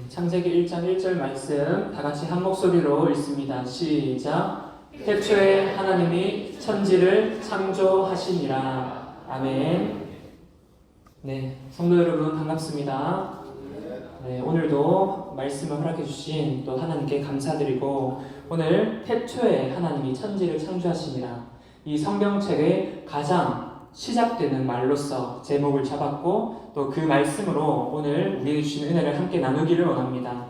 창세기 1장 1절 말씀 다 같이 한 목소리로 읽습니다. 시작. 태초에 하나님이 천지를 창조하시니라. 아멘. 네, 성도 여러분 반갑습니다. 네, 오늘도 말씀을 허락해 주신 또 하나님께 감사드리고, 오늘 태초에 하나님이 천지를 창조하시니라, 이 성경책의 가장 시작되는 말로서 제목을 잡았고, 또 그 말씀으로 오늘 우리에게 주신 은혜를 함께 나누기를 원합니다.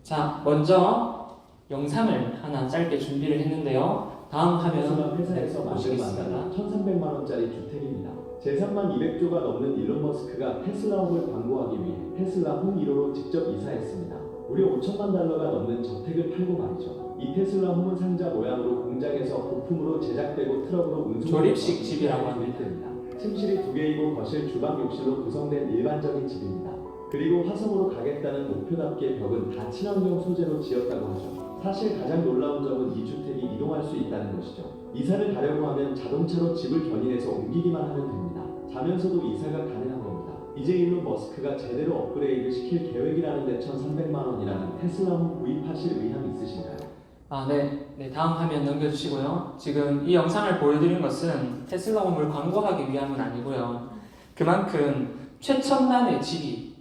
자, 먼저 영상을 하나 짧게 준비를 했는데요. 다음 화면 회사에서 보시겠습니다. 1,300만 원짜리 주택입니다. 재산만 200조가 넘는 일론 머스크가 테슬라홈을 광고하기 위해 테슬라 홈 1호로 직접 이사했습니다. 무려 5천만 달러가 넘는 저택을 팔고 말이죠. 이 테슬라 홈은 상자 모양으로 공장에서 부품으로 제작되고 트럭으로 운송. 조립식 집이라고 합니다. 침실이 2개이고 거실, 주방, 욕실로 구성된 일반적인 집입니다. 그리고 화성으로 가겠다는 목표답게 벽은 다 친환경 소재로 지었다고 하죠. 사실 가장 놀라운 점은 이 주택이 이동할 수 있다는 것이죠. 이사를 가려고 하면 자동차로 집을 견인해서 옮기기만 하면 됩니다. 자면서도 이사가 가능한 겁니다. 이제 일론 머스크가 제대로 업그레이드 시킬 계획이라는데 1,300만 원이라는 테슬라홈 구입하실 의향 있으신가요? 네, 다음 화면 넘겨주시고요. 지금 이 영상을 보여드린 것은 테슬라홈을 광고하기 위함은 아니고요. 그만큼 최첨단의 집이,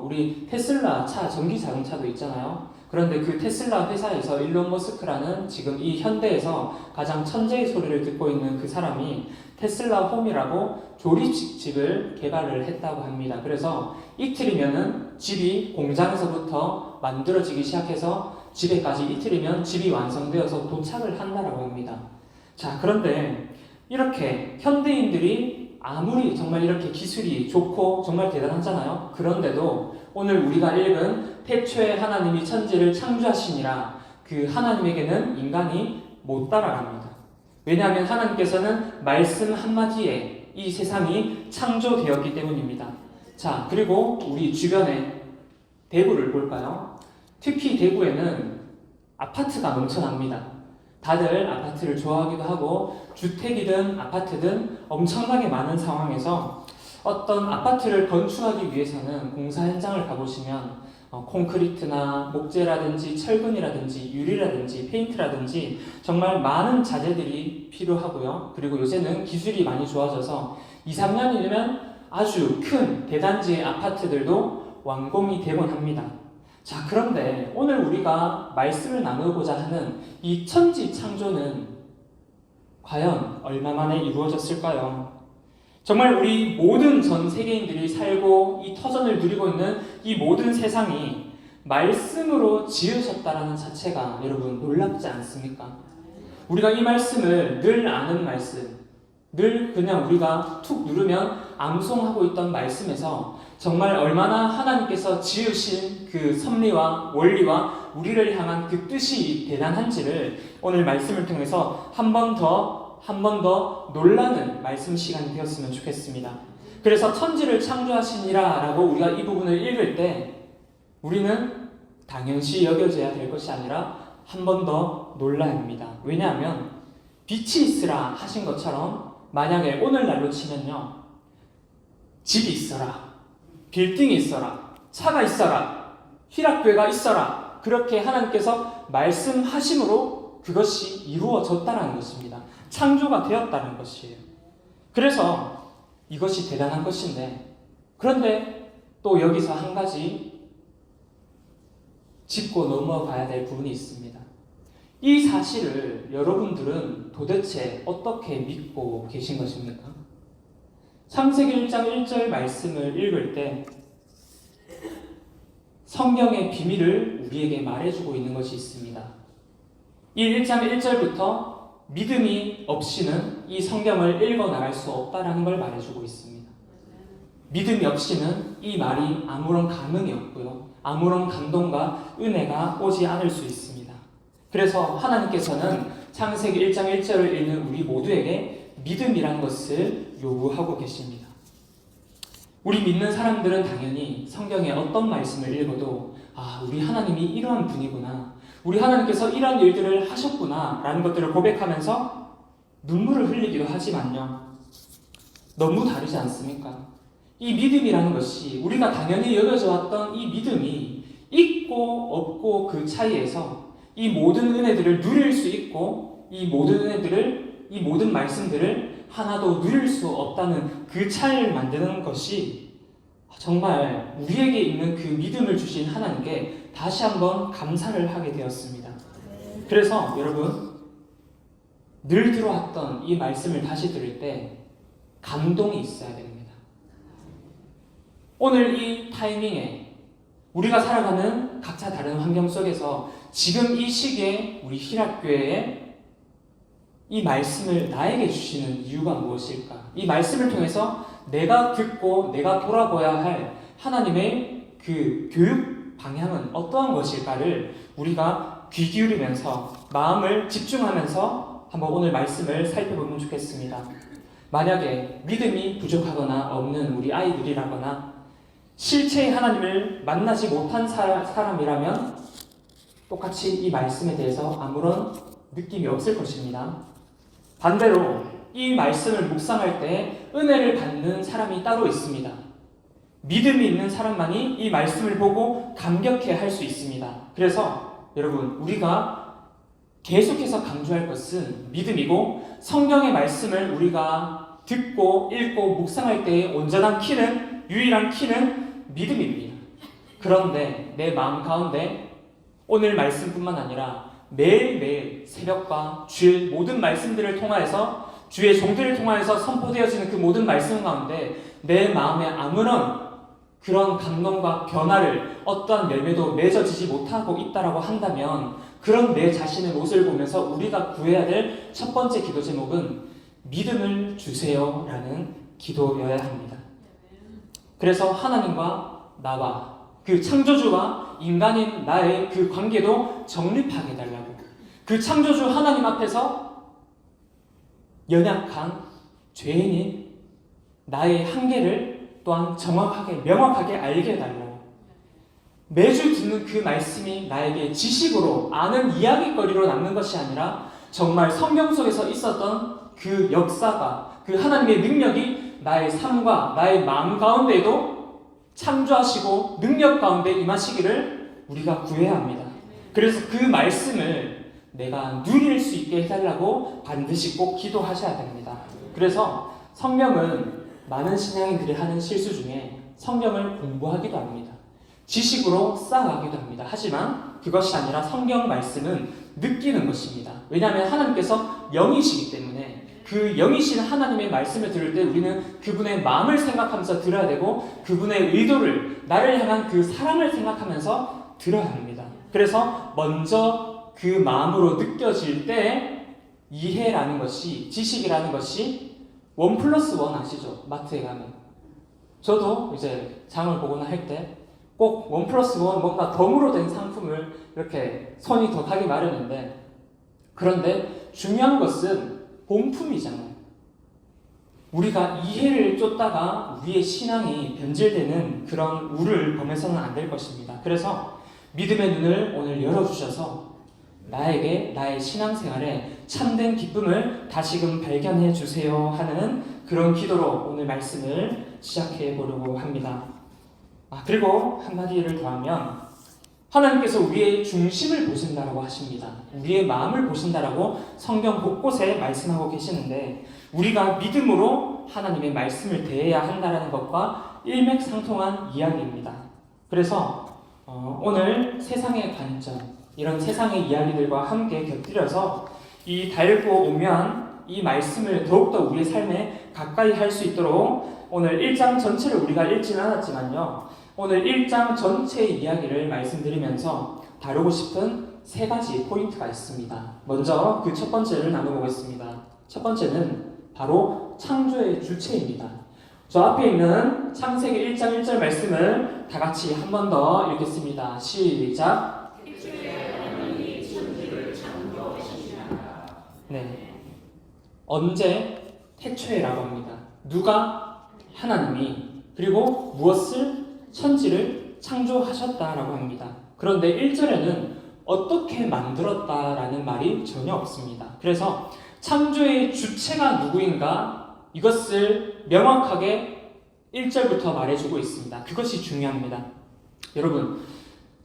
우리 테슬라 차, 전기 자동차도 있잖아요. 그런데 그 테슬라 회사에서 일론 머스크라는 지금 이 현대에서 가장 천재의 소리를 듣고 있는 그 사람이 테슬라 홈이라고 조립식 집을 개발을 했다고 합니다. 그래서 이틀이면은 집이 공장에서부터 만들어지기 시작해서 집에까지 이틀이면 집이 완성되어서 도착을 한다라고 합니다. 자, 그런데 이렇게 현대인들이 아무리 정말 이렇게 기술이 좋고 정말 대단하잖아요. 그런데도 오늘 우리가 읽은 태초에 하나님이 천지를 창조하시니라, 그 하나님에게는 인간이 못 따라갑니다. 왜냐하면 하나님께서는 말씀 한마디에 이 세상이 창조되었기 때문입니다. 자, 그리고 우리 주변에 대구를 볼까요? 특히 대구에는 아파트가 넘쳐납니다. 다들 아파트를 좋아하기도 하고, 주택이든 아파트든 엄청나게 많은 상황에서 어떤 아파트를 건축하기 위해서는 공사 현장을 가보시면 콘크리트나 목재라든지 철근이라든지 유리라든지 페인트라든지 정말 많은 자재들이 필요하고요. 그리고 요새는 기술이 많이 좋아져서 2, 3년이면 아주 큰 대단지의 아파트들도 완공이 되곤 합니다. 자, 그런데 오늘 우리가 말씀을 나누고자 하는 이 천지 창조는 과연 얼마 만에 이루어졌을까요? 정말 우리 모든 전 세계인들이 살고 이 터전을 누리고 있는 이 모든 세상이 말씀으로 지으셨다라는 자체가 여러분 놀랍지 않습니까? 우리가 이 말씀을 늘 아는 말씀, 늘 그냥 우리가 툭 누르면 암송하고 있던 말씀에서 정말 얼마나 하나님께서 지으신 그 섭리와 원리와 우리를 향한 그 뜻이 대단한지를 오늘 말씀을 통해서 한 번 더 놀라는 말씀 시간이 되었으면 좋겠습니다. 그래서 천지를 창조하시니라 라고 우리가 이 부분을 읽을 때 우리는 당연시 여겨져야 될 것이 아니라 한 번 더 놀라야 합니다. 왜냐하면 빛이 있으라 하신 것처럼 만약에 오늘날로 치면요, 집이 있어라, 빌딩이 있어라, 차가 있어라, 희락교회가 있어라, 그렇게 하나님께서 말씀하심으로 그것이 이루어졌다는 것입니다. 창조가 되었다는 것이에요. 그래서 이것이 대단한 것인데, 그런데 또 여기서 한 가지 짚고 넘어가야 될 부분이 있습니다. 이 사실을 여러분들은 도대체 어떻게 믿고 계신 것입니까? 창세기 1장 1절 말씀을 읽을 때 성경의 비밀을 우리에게 말해주고 있는 것이 있습니다. 이 1장 1절부터 믿음이 없이는 이 성경을 읽어나갈 수 없다라는 걸 말해주고 있습니다. 믿음이 없이는 이 말이 아무런 감흥이 없고요, 아무런 감동과 은혜가 오지 않을 수 있습니다. 그래서 하나님께서는 창세기 1장 1절을 읽는 우리 모두에게 믿음이라는 것을 요구하고 계십니다. 우리 믿는 사람들은 당연히 성경의 어떤 말씀을 읽어도 우리 하나님이 이러한 분이구나, 우리 하나님께서 이러한 일들을 하셨구나 라는 것들을 고백하면서 눈물을 흘리기도 하지만요, 너무 다르지 않습니까? 이 믿음이라는 것이, 우리가 당연히 여겨져 왔던 이 믿음이 있고 없고 그 차이에서 이 모든 은혜들을 누릴 수 있고 이 모든 말씀들을 하나도 누릴 수 없다는 그 차이를 만드는 것이 정말 우리에게 있는 그 믿음을 주신 하나님께 다시 한번 감사를 하게 되었습니다. 그래서 여러분, 늘 들어왔던 이 말씀을 다시 들을 때 감동이 있어야 됩니다. 오늘 이 타이밍에 우리가 살아가는 각자 다른 환경 속에서 지금 이 시기에 우리 희락교회에 이 말씀을 나에게 주시는 이유가 무엇일까? 이 말씀을 통해서 내가 듣고 내가 돌아봐야 할 하나님의 그 교육 방향은 어떠한 것일까를 우리가 귀 기울이면서 마음을 집중하면서 한번 오늘 말씀을 살펴보면 좋겠습니다. 만약에 믿음이 부족하거나 없는 우리 아이들이라거나 실체의 하나님을 만나지 못한 사람이라면 똑같이 이 말씀에 대해서 아무런 느낌이 없을 것입니다. 반대로 이 말씀을 묵상할 때 은혜를 받는 사람이 따로 있습니다. 믿음이 있는 사람만이 이 말씀을 보고 감격해 할 수 있습니다. 그래서 여러분, 우리가 계속해서 강조할 것은 믿음이고 성경의 말씀을 우리가 듣고 읽고 묵상할 때의 온전한 키는, 유일한 키는 믿음입니다. 그런데 내 마음 가운데 오늘 말씀뿐만 아니라 매일매일 새벽과 주의 모든 말씀들을 통하여서 주의 종들을 통하여서 선포되어지는 그 모든 말씀 가운데 내 마음에 아무런 그런 감동과 변화를 어떠한 열매도 맺어지지 못하고 있다라고 한다면 그런 내 자신의 모습을 보면서 우리가 구해야 될 첫 번째 기도 제목은 믿음을 주세요 라는 기도여야 합니다. 그래서 하나님과 나와 그 창조주와 인간인 나의 그 관계도 정립하게 해달라고, 그 창조주 하나님 앞에서 연약한 죄인인 나의 한계를 또한 정확하게 명확하게 알게 해달라고, 매주 듣는 그 말씀이 나에게 지식으로 아는 이야기거리로 남는 것이 아니라 정말 성경 속에서 있었던 그 역사가, 그 하나님의 능력이 나의 삶과 나의 마음 가운데에도 창조하시고 능력 가운데 임하시기를 우리가 구해야 합니다. 그래서 그 말씀을 내가 누릴 수 있게 해달라고 반드시 꼭 기도하셔야 됩니다. 그래서 성경은 많은 신앙인들이 하는 실수 중에 성경을 공부하기도 합니다. 지식으로 쌓아가기도 합니다. 하지만 그것이 아니라 성경 말씀은 느끼는 것입니다. 왜냐하면 하나님께서 영이시기 때문에 그 영이신 하나님의 말씀을 들을 때 우리는 그분의 마음을 생각하면서 들어야 되고 그분의 의도를, 나를 향한 그 사랑을 생각하면서 들어야 합니다. 그래서 먼저 그 마음으로 느껴질 때 이해라는 것이, 지식이라는 것이 1+1 아시죠? 마트에 가면 저도 이제 장을 보거나 할 때 꼭 1+1 뭔가 덤으로 된 상품을 이렇게 손이 더 가기 마련인데, 그런데 중요한 것은 본품이잖아요. 우리가 이해를 쫓다가 우리의 신앙이 변질되는 그런 우를 범해서는 안 될 것입니다. 그래서 믿음의 눈을 오늘 열어주셔서 나에게 나의 신앙생활에 참된 기쁨을 다시금 발견해 주세요 하는 그런 기도로 오늘 말씀을 시작해 보려고 합니다. 그리고 한마디를 더하면 하나님께서 우리의 중심을 보신다라고 하십니다. 우리의 마음을 보신다라고 성경 곳곳에 말씀하고 계시는데 우리가 믿음으로 하나님의 말씀을 대해야 한다는 것과 일맥상통한 이야기입니다. 그래서 오늘 세상의 관점, 이런 세상의 이야기들과 함께 곁들여서 이 달고 오면 이 말씀을 더욱더 우리의 삶에 가까이 할 수 있도록 오늘 1장 전체를 우리가 읽지는 않았지만요, 오늘 1장 전체의 이야기를 말씀드리면서 다루고 싶은 3가지 포인트가 있습니다. 먼저 그 첫 번째를 나눠보겠습니다. 첫 번째는 바로 창조의 주체입니다. 저 앞에 있는 창세기 1장 1절 말씀을 다 같이 한 번 더 읽겠습니다. 시작. 네. 언제? 태초에라고 합니다. 누가? 하나님이. 그리고 무엇을? 천지를 창조하셨다라고 합니다. 그런데 1절에는 어떻게 만들었다라는 말이 전혀 없습니다. 그래서 창조의 주체가 누구인가? 이것을 명확하게 1절부터 말해주고 있습니다. 그것이 중요합니다. 여러분,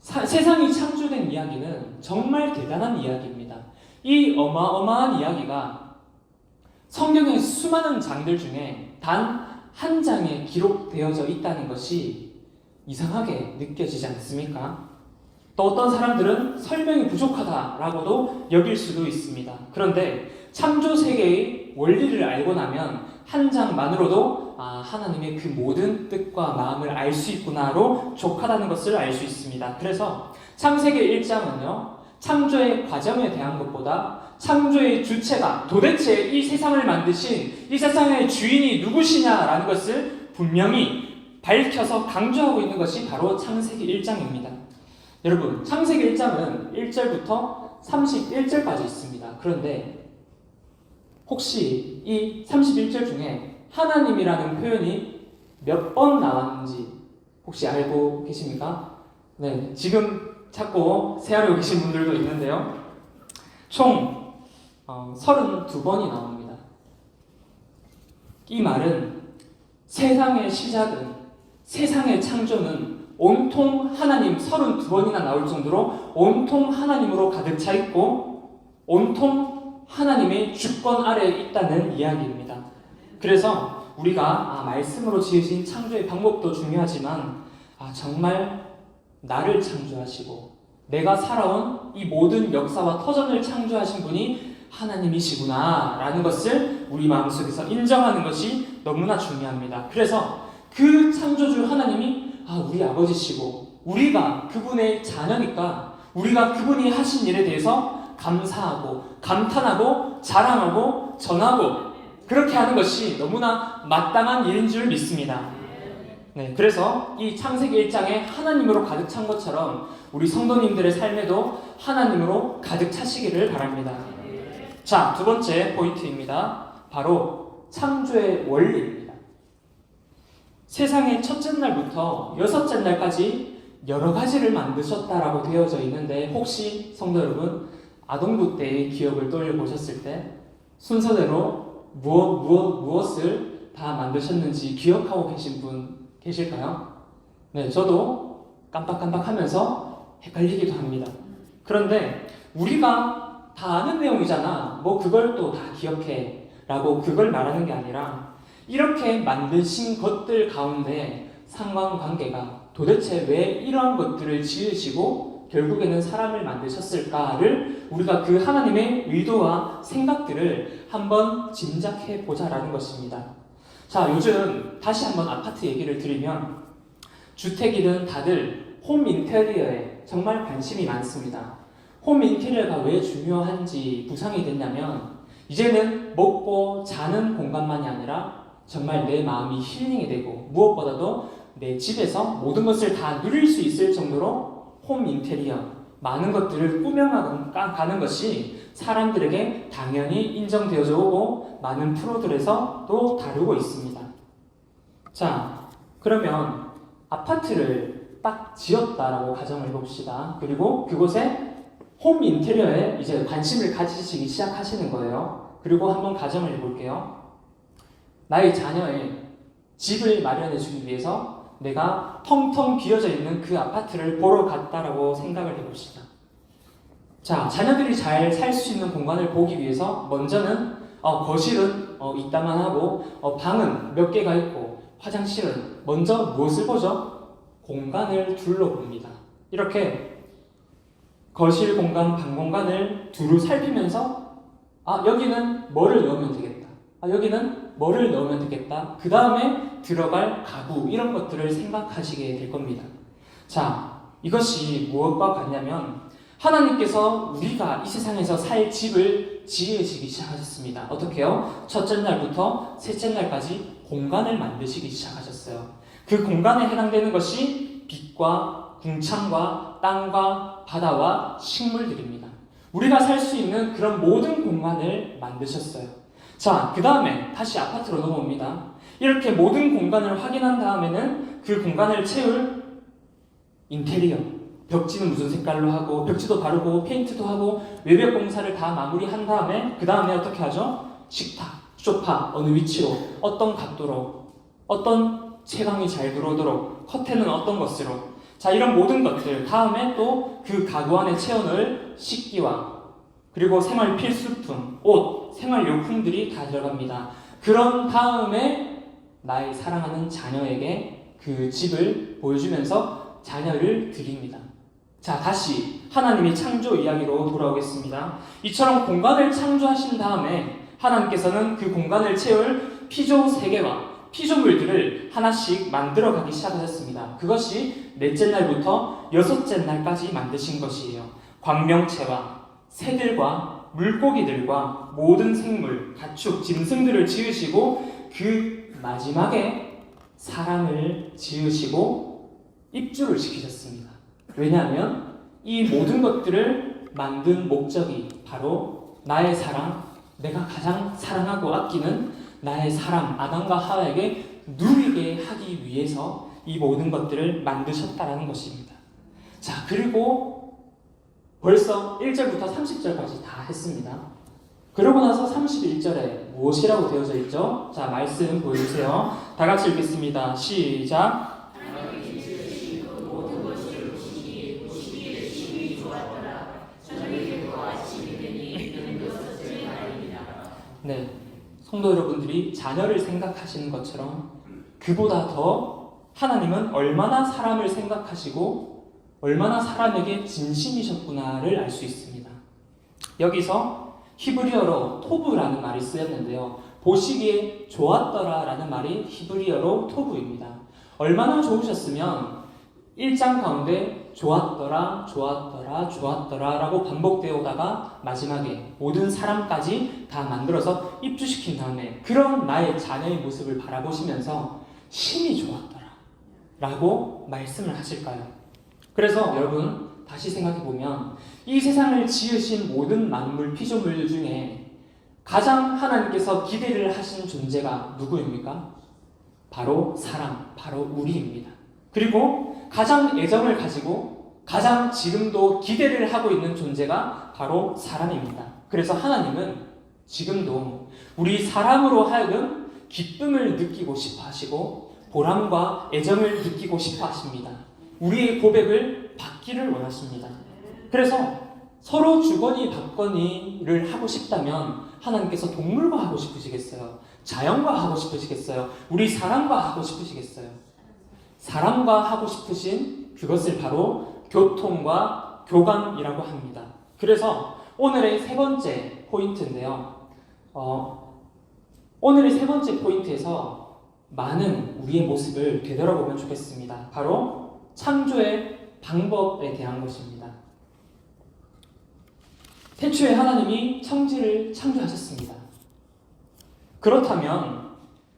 세상이 창조된 이야기는 정말 대단한 이야기입니다. 이 어마어마한 이야기가 성경의 수많은 장들 중에 단 한 장에 기록되어져 있다는 것이 이상하게 느껴지지 않습니까? 또 어떤 사람들은 설명이 부족하다라고도 여길 수도 있습니다. 그런데 창조 세계의 원리를 알고 나면 한 장만으로도 하나님의 그 모든 뜻과 마음을 알 수 있구나로 족하다는 것을 알 수 있습니다. 그래서 창세기 1장은요, 창조의 과정에 대한 것보다 창조의 주체가 도대체 이 세상을 만드신 이 세상의 주인이 누구시냐라는 것을 분명히 밝혀서 강조하고 있는 것이 바로 창세기 1장입니다. 여러분, 창세기 1장은 1절부터 31절까지 있습니다. 그런데 혹시 이 31절 중에 하나님이라는 표현이 몇 번 나왔는지 혹시 알고 계십니까? 네, 지금 찾고 세하려고 계신 분들도 있는데요. 총 32번이 나옵니다. 이 말은 세상의 시작은, 세상의 창조는 온통 하나님 32번이나 나올 정도로 온통 하나님으로 가득 차 있고 온통 하나님의 주권 아래에 있다는 이야기입니다. 그래서 우리가 말씀으로 지으신 창조의 방법도 중요하지만 정말 나를 창조하시고 내가 살아온 이 모든 역사와 터전을 창조하신 분이 하나님이시구나 라는 것을 우리 마음속에서 인정하는 것이 너무나 중요합니다. 그래서 그 창조주 하나님이 우리 아버지시고 우리가 그분의 자녀니까 우리가 그분이 하신 일에 대해서 감사하고 감탄하고 자랑하고 전하고 그렇게 하는 것이 너무나 마땅한 일인 줄 믿습니다. 네, 그래서 이 창세기 1장에 하나님으로 가득 찬 것처럼 우리 성도님들의 삶에도 하나님으로 가득 차시기를 바랍니다. 자, 두 번째 포인트입니다. 바로 창조의 원리입니다. 세상의 첫째 날부터 여섯째 날까지 여러 가지를 만드셨다라고 되어져 있는데 혹시 성도 여러분 아동부 때의 기억을 떠올려보셨을 때 순서대로 무엇을 다 만드셨는지 기억하고 계신 분 계실까요? 네, 저도 깜빡깜빡하면서 헷갈리기도 합니다. 그런데 우리가 다 아는 내용이잖아. 그걸 또 다 기억해. 라고 그걸 말하는 게 아니라 이렇게 만드신 것들 가운데 상관관계가 도대체 왜 이러한 것들을 지으시고 결국에는 사람을 만드셨을까를 우리가 그 하나님의 의도와 생각들을 한번 짐작해 보자라는 것입니다. 자, 요즘 다시 한번 아파트 얘기를 드리면 주택이든 다들 홈 인테리어에 정말 관심이 많습니다. 홈 인테리어가 왜 중요한지 구상이 됐냐면 이제는 먹고 자는 공간만이 아니라 정말 내 마음이 힐링이 되고 무엇보다도 내 집에서 모든 것을 다 누릴 수 있을 정도로 홈 인테리어 많은 것들을 꾸며가는 것이 사람들에게 당연히 인정되어져 오고 많은 프로들에서도 다루고 있습니다. 자, 그러면 아파트를 딱 지었다라고 가정을 해봅시다. 그리고 그곳에 홈 인테리어에 이제 관심을 가지시기 시작하시는 거예요. 그리고 한번 가정을 해볼게요. 나의 자녀의 집을 마련해주기 위해서 내가 텅텅 비어져 있는 그 아파트를 보러 갔다라고 생각을 해봅시다. 자, 자녀들이 잘 살 수 있는 공간을 보기 위해서 먼저는 거실은 이따만 하고 방은 몇 개가 있고 화장실은 먼저 무엇을 보죠? 공간을 둘러봅니다. 이렇게 거실 공간, 방 공간을 두루 살피면서 여기는 뭐를 넣으면 되겠다. 여기는 뭐를 넣으면 되겠다. 그 다음에 들어갈 가구 이런 것들을 생각하시게 될 겁니다. 자, 이것이 무엇과 같냐면 하나님께서 우리가 이 세상에서 살 집을 지으시기 시작하셨습니다. 어떻게요? 첫째 날부터 셋째 날까지 공간을 만드시기 시작하셨어요. 그 공간에 해당되는 것이 빛과 궁창과 땅과 바다와 식물들입니다. 우리가 살 수 있는 그런 모든 공간을 만드셨어요. 자, 그 다음에 다시 아파트로 넘어옵니다. 이렇게 모든 공간을 확인한 다음에는 그 공간을 채울 인테리어, 벽지는 무슨 색깔로 하고 벽지도 바르고 페인트도 하고 외벽 공사를 다 마무리한 다음에 그 다음에 어떻게 하죠? 식탁, 소파 어느 위치로 어떤 각도로 어떤 채광이 잘 들어오도록 커튼은 어떤 것으로 자, 이런 모든 것들 다음에 또 그 가구 안에 채워넣을 식기와 그리고 생활 필수품, 옷, 생활용품들이 다 들어갑니다. 그런 다음에 나의 사랑하는 자녀에게 그 집을 보여주면서 자녀를 드립니다. 자, 다시 하나님이 창조 이야기로 돌아오겠습니다. 이처럼 공간을 창조하신 다음에 하나님께서는 그 공간을 채울 피조 세계와 피조물들을 하나씩 만들어가기 시작하셨습니다. 그것이 넷째 날부터 여섯째 날까지 만드신 것이에요. 광명체와 새들과 물고기들과 모든 생물, 가축, 짐승들을 지으시고 그 마지막에 사람을 지으시고 입주를 시키셨습니다. 왜냐하면 이 모든 것들을 만든 목적이 바로 나의 사랑, 내가 가장 사랑하고 아끼는 나의 사람 아담과 하와에게 누리게 하기 위해서 이 모든 것들을 만드셨다라는 것입니다. 자, 그리고 벌써 1절부터 30절까지 다 했습니다. 그러고 나서 31절에 무엇이라고 되어져 있죠? 자, 말씀 보여주세요. 다 같이 읽겠습니다. 시작. 네, 성도 여러분들이 자녀를 생각하시는 것처럼 그보다 더 하나님은 얼마나 사람을 생각하시고 얼마나 사람에게 진심이셨구나를 알 수 있습니다. 여기서 히브리어로 토브라는 말이 쓰였는데요. 보시기에 좋았더라라는 말이 히브리어로 토브입니다. 얼마나 좋으셨으면 1장 가운데 좋았더라, 좋았더라, 좋았더라 라고 반복되어 오다가 마지막에 모든 사람까지 다 만들어서 입주시킨 다음에 그런 나의 자녀의 모습을 바라보시면서 심히 좋았더라 라고 말씀을 하실까요? 그래서 여러분 다시 생각해보면 이 세상을 지으신 모든 만물 피조물 중에 가장 하나님께서 기대를 하신 존재가 누구입니까? 바로 사람, 바로 우리입니다. 그리고 가장 애정을 가지고 가장 지금도 기대를 하고 있는 존재가 바로 사람입니다. 그래서 하나님은 지금도 우리 사람으로 하여금 기쁨을 느끼고 싶어 하시고 보람과 애정을 느끼고 싶어 하십니다. 우리의 고백을 받기를 원하십니다. 그래서 서로 주거니 받거니를 하고 싶다면 하나님께서 동물과 하고 싶으시겠어요? 자연과 하고 싶으시겠어요? 우리 사람과 하고 싶으시겠어요? 사람과 하고 싶으신 그것을 바로 교통과 교감이라고 합니다. 그래서 오늘의 세 번째 포인트인데요. 오늘의 세 번째 포인트에서 많은 우리의 모습을 되돌아보면 좋겠습니다. 바로 창조의 방법에 대한 것입니다. 태초에 하나님이 천지를 창조하셨습니다. 그렇다면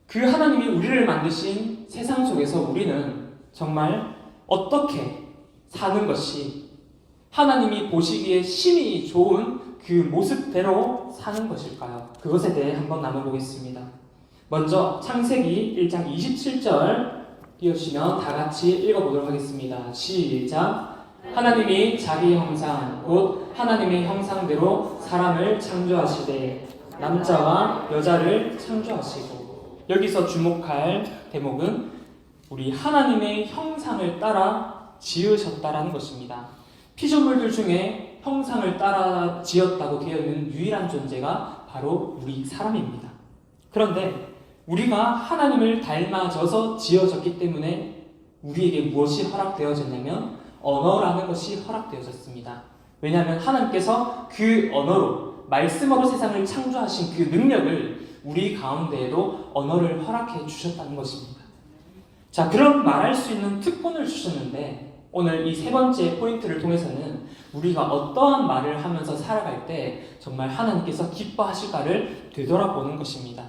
그 하나님이 우리를 만드신 세상 속에서 우리는 정말 어떻게 사는 것이 하나님이 보시기에 심히 좋은 그 모습대로 사는 것일까요? 그것에 대해 한번 나눠보겠습니다. 먼저 창세기 1장 27절 띄우시면 다 같이 읽어보도록 하겠습니다. 시작. 하나님이 자기의 형상 곧 하나님의 형상대로 사람을 창조하시되 남자와 여자를 창조하시고, 여기서 주목할 대목은 우리 하나님의 형상을 따라 지으셨다라는 것입니다. 피조물들 중에 형상을 따라 지었다고 되어 있는 유일한 존재가 바로 우리 사람입니다. 그런데 우리가 하나님을 닮아져서 지어졌기 때문에 우리에게 무엇이 허락되어졌냐면 언어라는 것이 허락되어졌습니다. 왜냐하면 하나님께서 그 언어로 말씀으로 세상을 창조하신 그 능력을 우리 가운데에도 언어를 허락해 주셨다는 것입니다. 자, 그런 말할 수 있는 특권을 주셨는데 오늘 이 세 번째 포인트를 통해서는 우리가 어떠한 말을 하면서 살아갈 때 정말 하나님께서 기뻐하실까를 되돌아보는 것입니다.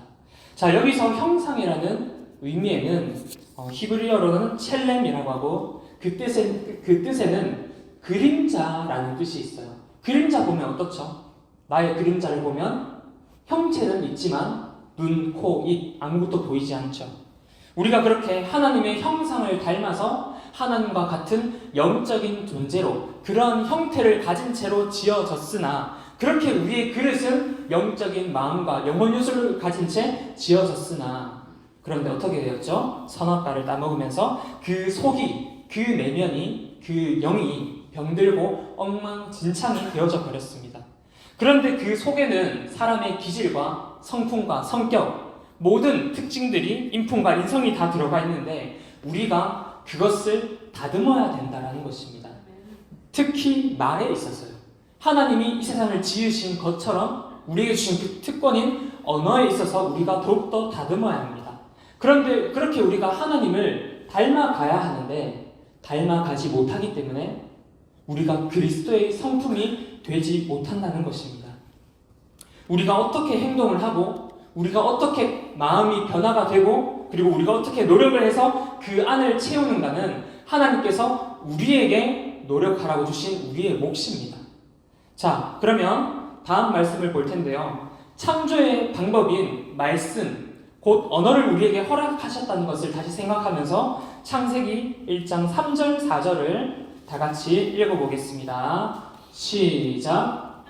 자, 여기서 형상이라는 의미에는 히브리어로는 첼렘이라고 하고 그 뜻에는 그림자라는 뜻이 있어요. 그림자 보면 어떻죠? 나의 그림자를 보면 형체는 있지만 눈, 코, 입 아무것도 보이지 않죠. 우리가 그렇게 하나님의 형상을 닮아서 하나님과 같은 영적인 존재로 그런 형태를 가진 채로 지어졌으나, 그렇게 우리의 그릇은 영적인 마음과 영혼 요소를 가진 채 지어졌으나, 그런데 어떻게 되었죠? 선악과를 따먹으면서 그 속이 그 내면이, 그 영이 병들고 엉망진창이 되어져 버렸습니다. 그런데 그 속에는 사람의 기질과 성품과 성격, 모든 특징들이, 인품과 인성이 다 들어가 있는데 우리가 그것을 다듬어야 된다는 것입니다. 특히 말에 있어서요. 하나님이 이 세상을 지으신 것처럼 우리에게 주신 그 특권인 언어에 있어서 우리가 더욱더 다듬어야 합니다. 그런데 그렇게 우리가 하나님을 닮아가야 하는데 닮아가지 못하기 때문에 우리가 그리스도의 성품이 되지 못한다는 것입니다. 우리가 어떻게 행동을 하고 우리가 어떻게 마음이 변화가 되고 그리고 우리가 어떻게 노력을 해서 그 안을 채우는가는 하나님께서 우리에게 노력하라고 주신 우리의 몫입니다. 자, 그러면 다음 말씀을 볼 텐데요. 창조의 방법인 말씀, 곧 언어를 우리에게 허락하셨다는 것을 다시 생각하면서 창세기 1장 3절, 4절을 다 같이 읽어보겠습니다. 시작.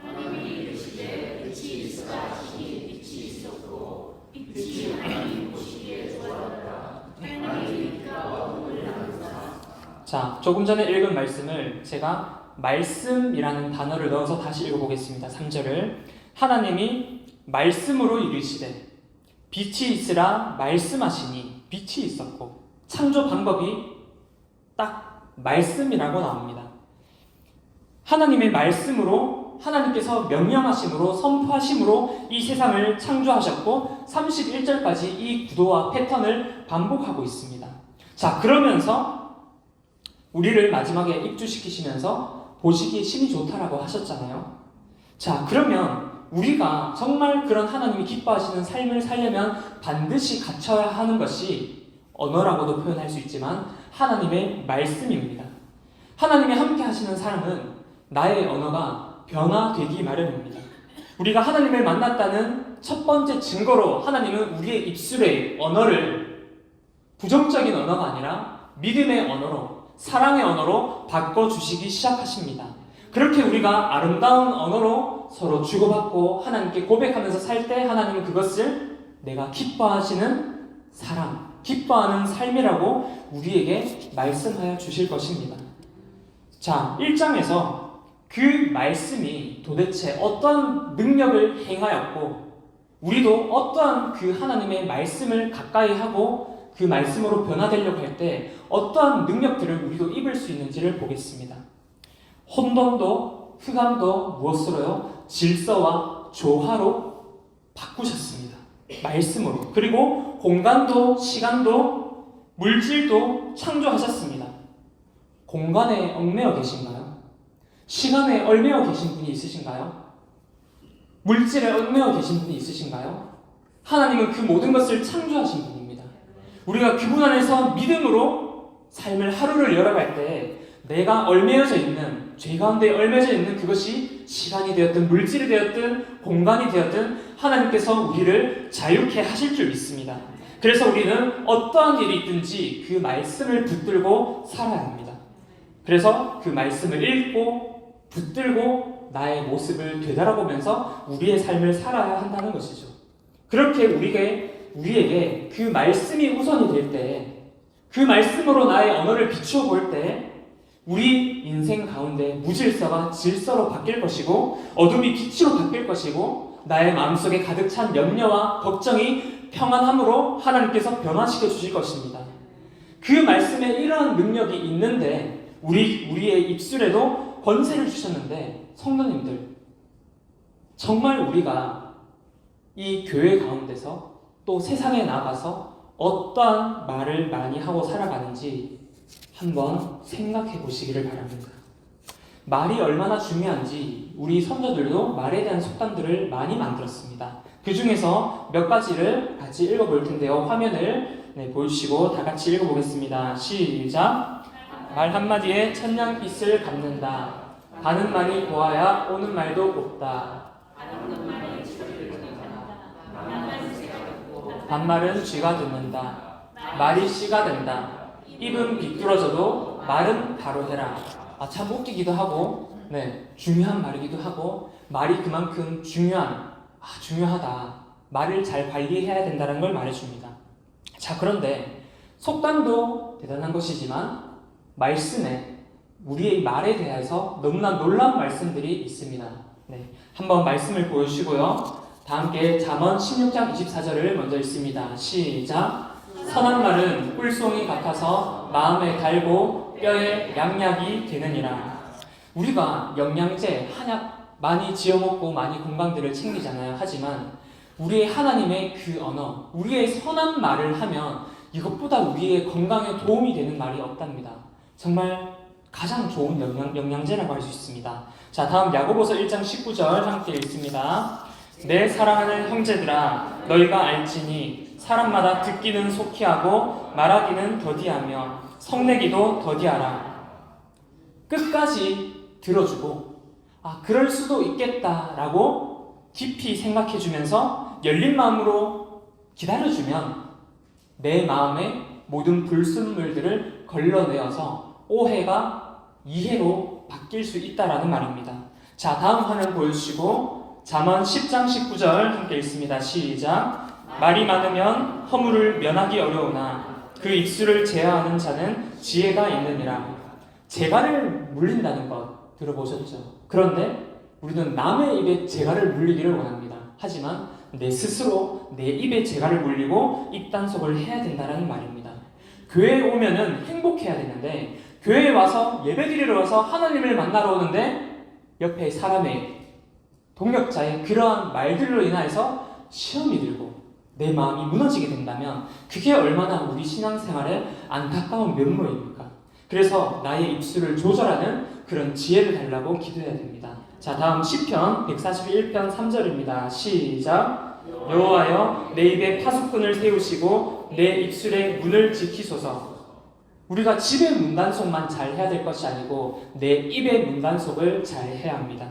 자, 조금 전에 읽은 말씀을 제가 말씀이라는 단어를 넣어서 다시 읽어보겠습니다. 3절을. 하나님이 말씀으로 이르시되 빛이 있으라 말씀하시니 빛이 있었고, 창조 방법이 딱 말씀이라고 나옵니다. 하나님의 말씀으로, 하나님께서 명령하심으로, 선포하심으로 이 세상을 창조하셨고 31절까지 이 구도와 패턴을 반복하고 있습니다. 자, 그러면서 우리를 마지막에 입주시키시면서 보시기에 심히 좋다라고 하셨잖아요. 자, 그러면 우리가 정말 그런 하나님이 기뻐하시는 삶을 살려면 반드시 갖춰야 하는 것이 언어라고도 표현할 수 있지만 하나님의 말씀입니다. 하나님이 함께 하시는 사람은 나의 언어가 변화되기 마련입니다. 우리가 하나님을 만났다는 첫 번째 증거로 하나님은 우리의 입술의 언어를 부정적인 언어가 아니라 믿음의 언어로, 사랑의 언어로 바꿔주시기 시작하십니다. 그렇게 우리가 아름다운 언어로 서로 주고받고 하나님께 고백하면서 살 때 하나님은 그것을 내가 기뻐하시는 사람, 기뻐하는 삶이라고 우리에게 말씀하여 주실 것입니다. 자, 1장에서 그 말씀이 도대체 어떤 능력을 행하였고 우리도 어떠한 그 하나님의 말씀을 가까이 하고 그 말씀으로 변화되려고 할 때 어떠한 능력들을 우리도 입을 수 있는지를 보겠습니다. 혼돈도 흑암도 무엇으로요? 질서와 조화로 바꾸셨습니다. 말씀으로. 그리고 공간도 시간도 물질도 창조하셨습니다. 공간에 얽매여 계신가요? 시간에 얽매여 계신 분이 있으신가요? 물질에 얽매여 계신 분이 있으신가요? 하나님은 그 모든 것을 창조하신 분입니다. 우리가 그분 안에서 믿음으로 삶을 하루를 열어갈 때 내가 얽매여져 있는, 죄 가운데 얽매여져 있는 그것이 시간이 되었든 물질이 되었든 공간이 되었든 하나님께서 우리를 자유케 하실 줄 믿습니다. 그래서 우리는 어떠한 일이 있든지 그 말씀을 붙들고 살아야 합니다. 그래서 그 말씀을 읽고 붙들고 나의 모습을 되돌아보면서 우리의 삶을 살아야 한다는 것이죠. 그렇게 우리에게 그 말씀이 우선이 될 때, 그 말씀으로 나의 언어를 비추어 볼 때 우리 인생 가운데 무질서가 질서로 바뀔 것이고 어둠이 빛으로 바뀔 것이고 나의 마음속에 가득 찬 염려와 걱정이 평안함으로 하나님께서 변화시켜 주실 것입니다. 그 말씀에 이러한 능력이 있는데 우리의 입술에도 권세를 주셨는데 성도님들, 정말 우리가 이 교회 가운데서 또 세상에 나가서 어떠한 말을 많이 하고 살아가는지 한번 생각해 보시기를 바랍니다. 말이 얼마나 중요한지 우리 선조들도 말에 대한 속담들을 많이 만들었습니다. 그 중에서 몇 가지를 같이 읽어볼 텐데요. 화면을 보여주시고 다 같이 읽어보겠습니다. 시작! 말 한마디에 천냥빚을 갚는다. 가는 말이 고와야 오는 말도 곱다. 반말은 쥐가 듣는다. 말이 씨가 된다. 입은 비뚤어져도 말은 바로 해라. 참 웃기기도 하고 중요한 말이기도 하고 말이 그만큼 중요하다. 말을 잘 관리해야 된다는 걸 말해줍니다. 자, 그런데 속담도 대단한 것이지만 말씀에 우리의 말에 대해서 너무나 놀라운 말씀들이 있습니다. 네, 한번 말씀을 보여주시고요. 다 함께 잠언 16장 24절을 먼저 읽습니다. 시작. 선한 말은 꿀송이 같아서 마음에 달고 뼈에 양약이 되느니라. 우리가 영양제, 한약 많이 지어먹고 많이 건강들을 챙기잖아요. 하지만 우리의 하나님의 그 언어, 우리의 선한 말을 하면 이것보다 우리의 건강에 도움이 되는 말이 없답니다. 정말 가장 좋은 영양제라고 할 수 있습니다. 자, 다음 야고보서 1장 19절 함께 읽습니다. 내 사랑하는 형제들아, 너희가 알지니 사람마다 듣기는 속히 하고 말하기는 더디하며 성내기도 더디하라. 끝까지 들어주고 그럴 수도 있겠다라고 깊이 생각해주면서 열린 마음으로 기다려주면 내 마음의 모든 불순물들을 걸러내어서 오해가 이해로 바뀔 수 있다라는 말입니다. 자, 다음 화면 보여주시고 잠언 10장 19절 함께 읽습니다. 시작. 말이 많으면 허물을 면하기 어려우나 그 입술을 제어하는 자는 지혜가 있느니라. 재갈을 물린다는 것 들어보셨죠? 그런데 우리는 남의 입에 재갈을 물리기를 원합니다. 하지만 내 스스로 내 입에 재갈을 물리고 입단속을 해야 된다는 말입니다. 교회에 오면은 행복해야 되는데 교회에 와서 예배드리러 와서 하나님을 만나러 오는데 옆에 사람의 동역자의 그러한 말들로 인하여서 시험이 들고 내 마음이 무너지게 된다면 그게 얼마나 우리 신앙생활에 안타까운 면모입니까? 그래서 나의 입술을 조절하는 그런 지혜를 달라고 기도해야 됩니다. 자, 다음 시편 141편 3절입니다. 시작. 여호와여, 내 입에 파수꾼을 세우시고 내 입술의 문을 지키소서. 우리가 집의 문단속만 잘 해야 될 것이 아니고 내 입의 문단속을 잘 해야 합니다.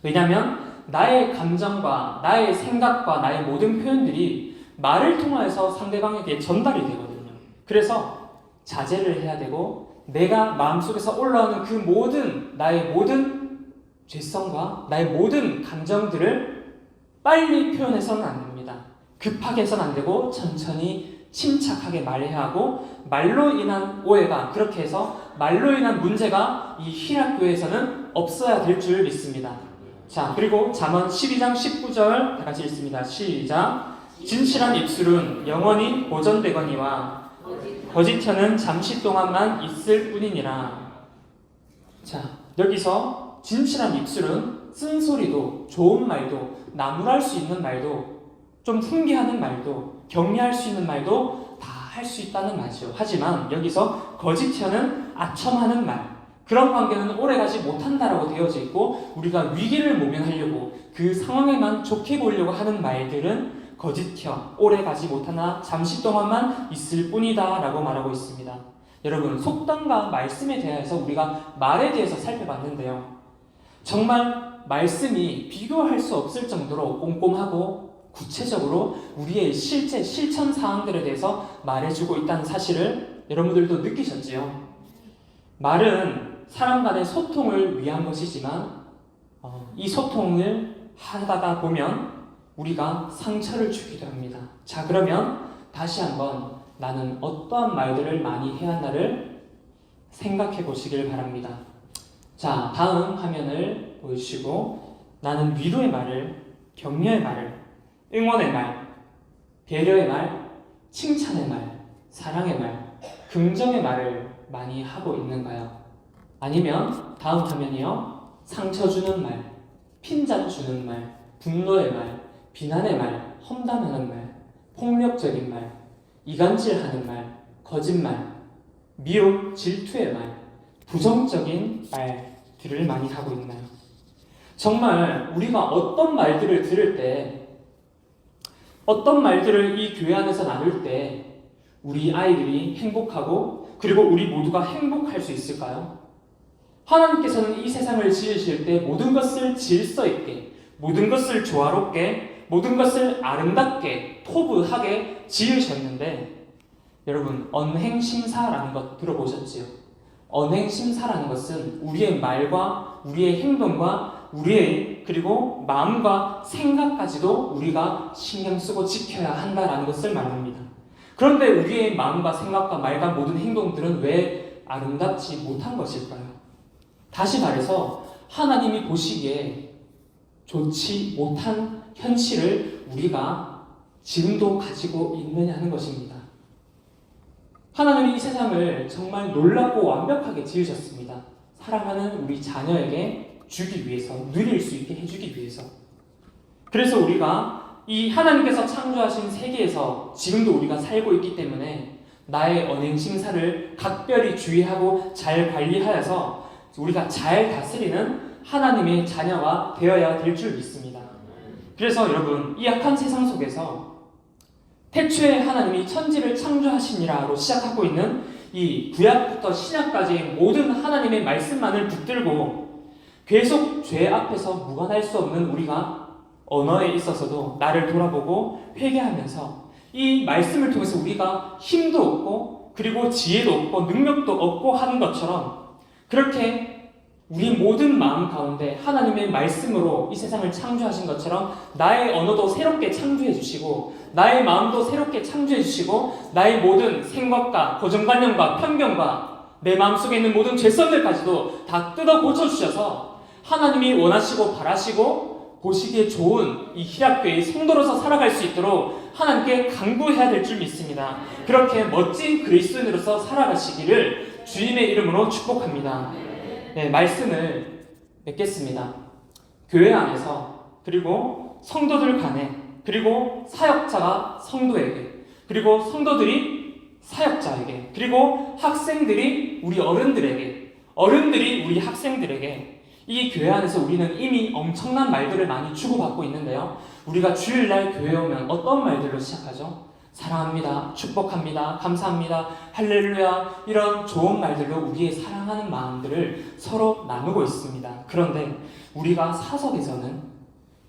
왜냐하면 나의 감정과 나의 생각과 나의 모든 표현들이 말을 통해서 상대방에게 전달이 되거든요. 그래서 자제를 해야 되고 내가 마음속에서 올라오는 그 모든 나의 모든 죄성과 나의 모든 감정들을 빨리 표현해서는 안 됩니다. 급하게 해서는 안 되고 천천히 침착하게 말해야 하고 말로 인한 오해가 그렇게 해서 말로 인한 문제가 이 희락교회에서는 없어야 될 줄 믿습니다. 자, 그리고 잠언 12장 19절 다 같이 읽습니다. 시작. 진실한 입술은 영원히 보존되거니와 거짓 혀는 잠시 동안만 있을 뿐이니라. 자, 여기서 진실한 입술은 쓴소리도 좋은 말도 나무랄 수 있는 말도 좀 훈계하는 말도 격려할 수 있는 말도 다 할 수 있다는 말이죠. 하지만 여기서 거짓 혀는 아첨하는 말, 그런 관계는 오래가지 못한다라고 되어져 있고 우리가 위기를 모면하려고 그 상황에만 좋게 보려고 하는 말들은 거짓혀 오래가지 못하나 잠시 동안만 있을 뿐이다 라고 말하고 있습니다. 여러분, 속담과 말씀에 대해서 우리가 말에 대해서 살펴봤는데요, 정말 말씀이 비교할 수 없을 정도로 꼼꼼하고 구체적으로 우리의 실제 실천 사항들에 대해서 말해주고 있다는 사실을 여러분들도 느끼셨지요? 말은 사람 간의 소통을 위한 것이지만 이 소통을 하다가 보면 우리가 상처를 주기도 합니다. 자, 그러면 다시 한번 나는 어떠한 말들을 많이 해야 하나를 생각해 보시길 바랍니다. 자, 다음 화면을 보여주시고 나는 위로의 말을, 격려의 말을, 응원의 말, 배려의 말, 칭찬의 말, 사랑의 말, 긍정의 말을 많이 하고 있는가요? 아니면 다음 화면이요, 상처 주는 말, 핀잔 주는 말, 분노의 말, 비난의 말, 험담하는 말, 폭력적인 말, 이간질하는 말, 거짓말, 미움, 질투의 말, 부정적인 말들을 많이 하고 있나요? 정말 우리가 어떤 말들을 들을 때, 어떤 말들을 이 교회 안에서 나눌 때 우리 아이들이 행복하고 그리고 우리 모두가 행복할 수 있을까요? 하나님께서는 이 세상을 지으실 때 모든 것을 질서 있게, 모든 것을 조화롭게, 모든 것을 아름답게, 포부하게 지으셨는데 여러분, 언행심사라는 것 들어보셨지요? 언행심사라는 것은 우리의 말과 우리의 행동과 우리의 그리고 마음과 생각까지도 우리가 신경 쓰고 지켜야 한다라는 것을 말합니다. 그런데 우리의 마음과 생각과 말과 모든 행동들은 왜 아름답지 못한 것일까요? 다시 말해서 하나님이 보시기에 좋지 못한 현실을 우리가 지금도 가지고 있느냐는 것입니다. 하나님이 이 세상을 정말 놀랍고 완벽하게 지으셨습니다. 사랑하는 우리 자녀에게 주기 위해서, 누릴 수 있게 해주기 위해서. 그래서 우리가 이 하나님께서 창조하신 세계에서 지금도 우리가 살고 있기 때문에 나의 언행 심사를 각별히 주의하고 잘 관리하여서 우리가 잘 다스리는 하나님의 자녀가 되어야 될 줄 믿습니다. 그래서 여러분, 이 악한 세상 속에서 태초에 하나님이 천지를 창조하시니라로 시작하고 있는 이 구약부터 신약까지의 모든 하나님의 말씀만을 붙들고 계속 죄 앞에서 무관할 수 없는 우리가 언어에 있어서도 나를 돌아보고 회개하면서 이 말씀을 통해서 우리가 힘도 얻고 그리고 지혜도 얻고 능력도 얻고 하는 것처럼 그렇게 우리 모든 마음 가운데 하나님의 말씀으로 이 세상을 창조하신 것처럼 나의 언어도 새롭게 창조해 주시고 나의 마음도 새롭게 창조해 주시고 나의 모든 생각과 고정관념과 편견과 내 마음속에 있는 모든 죄성들까지도 다 뜯어 고쳐주셔서 하나님이 원하시고 바라시고 보시기에 좋은 이 희락교회의 성도로서 살아갈 수 있도록 하나님께 간구해야 될 줄 믿습니다. 그렇게 멋진 그리스도인으로서 살아가시기를 주님의 이름으로 축복합니다. 네, 말씀을 맺겠습니다. 교회 안에서 그리고 성도들 간에 그리고 사역자가 성도에게 그리고 성도들이 사역자에게 그리고 학생들이 우리 어른들에게 어른들이 우리 학생들에게 이 교회 안에서 우리는 이미 엄청난 말들을 많이 주고받고 있는데요. 우리가 주일날 교회에 오면 어떤 말들로 시작하죠? 사랑합니다. 축복합니다. 감사합니다. 할렐루야. 이런 좋은 말들로 우리의 사랑하는 마음들을 서로 나누고 있습니다. 그런데 우리가 사석에서는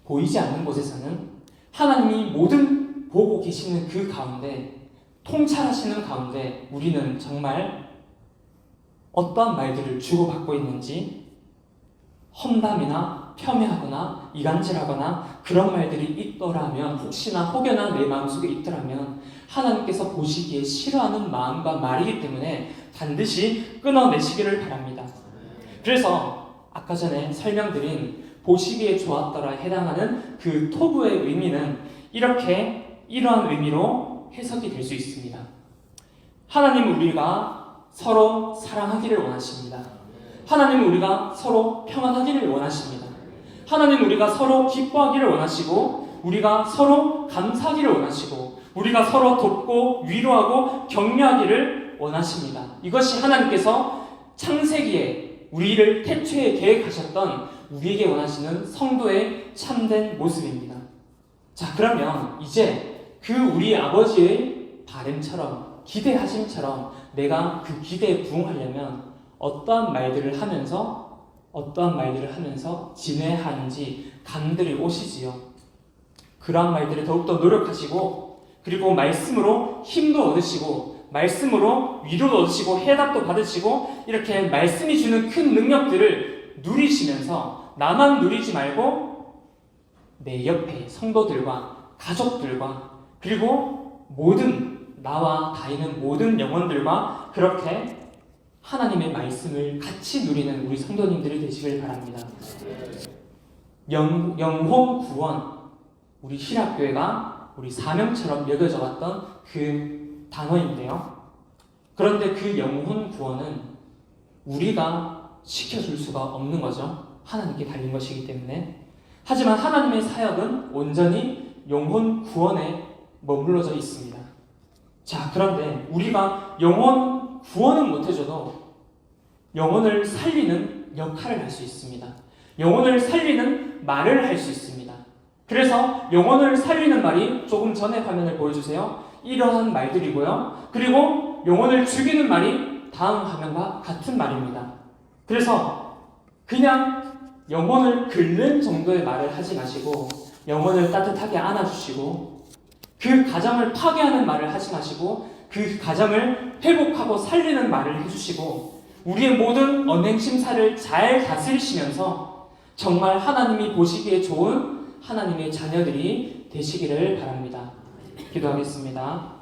보이지 않는 곳에서는 하나님이 모든 보고 계시는 그 가운데 통찰하시는 가운데 우리는 정말 어떤 말들을 주고받고 있는지 험담이나 폄훼하거나 이간질하거나 그런 말들이 있더라면 혹시나 혹여나 내 마음속에 있더라면 하나님께서 보시기에 싫어하는 마음과 말이기 때문에 반드시 끊어내시기를 바랍니다. 그래서 아까 전에 설명드린 보시기에 좋았더라 해당하는 그 토부의 의미는 이러한 의미로 해석이 될 수 있습니다. 하나님은 우리가 서로 사랑하기를 원하십니다. 하나님은 우리가 서로 평안하기를 원하십니다. 하나님은 우리가 서로 기뻐하기를 원하시고 우리가 서로 감사하기를 원하시고 우리가 서로 돕고 위로하고 격려하기를 원하십니다. 이것이 하나님께서 창세기에 우리를 태초에 계획하셨던 우리에게 원하시는 성도의 참된 모습입니다. 자, 그러면 이제 그 우리 아버지의 바램처럼 기대하심처럼 내가 그 기대에 부응하려면 어떠한 말들을 하면서 지내야 하는지 감들이 오시지요. 그러한 말들을 더욱더 노력하시고 그리고 말씀으로 힘도 얻으시고 말씀으로 위로도 얻으시고 해답도 받으시고 이렇게 말씀이 주는 큰 능력들을 누리시면서 나만 누리지 말고 내 옆에 성도들과 가족들과 그리고 모든 나와 닿이는 모든 영혼들과 그렇게 하나님의 말씀을 같이 누리는 우리 성도님들이 되시길 바랍니다. 영혼 구원, 우리 희락교회가 우리 사명처럼 여겨져 왔던 그 단어인데요. 그런데 그 영혼 구원은 우리가 시켜줄 수가 없는 거죠. 하나님께 달린 것이기 때문에. 하지만 하나님의 사역은 온전히 영혼 구원에 머물러져 있습니다. 자, 그런데 우리가 영혼 구원은 못해줘도 영혼을 살리는 역할을 할 수 있습니다. 영혼을 살리는 말을 할 수 있습니다. 그래서 영혼을 살리는 말이 조금 전에 화면을 보여주세요. 이러한 말들이고요. 그리고 영혼을 죽이는 말이 다음 화면과 같은 말입니다. 그래서 그냥 영혼을 긁는 정도의 말을 하지 마시고 영혼을 따뜻하게 안아주시고 그 가정을 파괴하는 말을 하지 마시고 그 가정을 회복하고 살리는 말을 해주시고 우리의 모든 언행 심사를 잘 다스리시면서 정말 하나님이 보시기에 좋은 하나님의 자녀들이 되시기를 바랍니다. 기도하겠습니다.